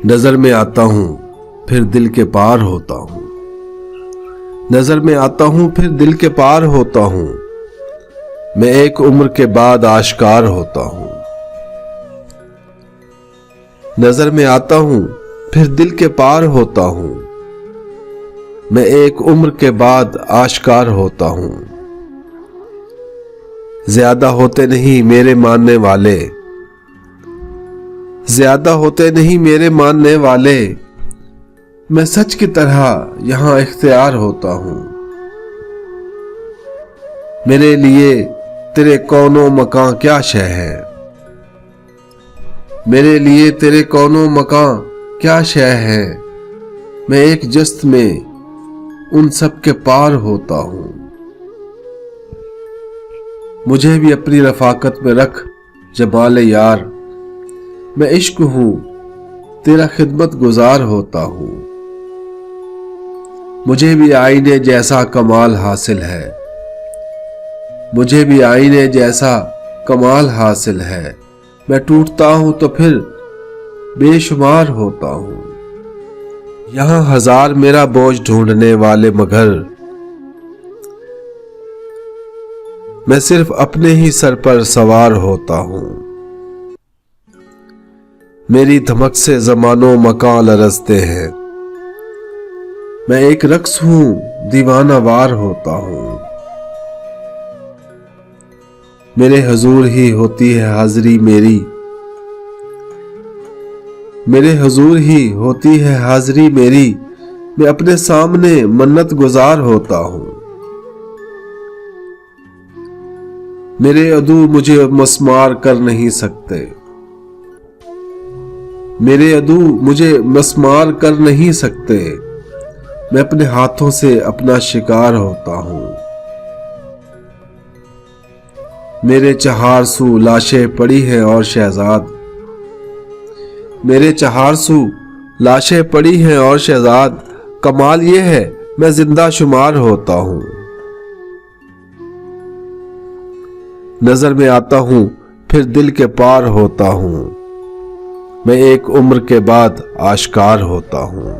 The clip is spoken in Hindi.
नजर में आता हूँ फिर दिल के पार होता हूँ। नजर में आता हूँ फिर दिल के पार होता हूँ। मैं एक उम्र के बाद आश्कार होता हूँ। नजर में आता हूँ फिर दिल के पार होता हूँ। मैं एक उम्र के बाद आश्कार होता हूँ। ज्यादा होते नहीं मेरे मानने वाले, ज्यादा होते नहीं मेरे मानने वाले। मैं सच की तरह यहां इख्तियार होता हूं। मेरे लिए तेरे कौनो मकान क्या शय है, मेरे लिए तेरे कौनो मकान क्या शय है। मैं एक जस्त में उन सब के पार होता हूं। मुझे भी अपनी रफाकत में रख जमाले यार। मैं इश्क हूं तेरा खिदमत गुजार होता हूं। मुझे भी आईने जैसा कमाल हासिल है, मुझे भी आईने जैसा कमाल हासिल है। मैं टूटता हूं तो फिर बेशुमार होता हूं। यहां हजार मेरा बोझ ढूंढने वाले मगर मैं सिर्फ अपने ही सर पर सवार होता हूं। मेरी धमक से ज़मानो मकान लरजते हैं। मैं एक रक्स हूं दीवाना वार होता हूं। मेरे हुजूर ही होती है हाजिरी मेरी, मेरे हुजूर ही होती है हाजिरी मेरी। मैं अपने सामने मन्नत गुजार होता हूं। मेरे अदू मुझे मस्मार कर नहीं सकते, मेरे अदू मुझे मस्मार कर नहीं सकते। मैं अपने हाथों से अपना शिकार होता हूं। मेरे चहारसू लाशें पड़ी हैं और शहजाद, मेरे चहारसू लाशें पड़ी हैं और शहजाद। कमाल ये है मैं जिंदा शुमार होता हूं। नजर में आता हूं फिर दिल के पार होता हूं। मैं एक उम्र के बाद आश्कार होता हूं।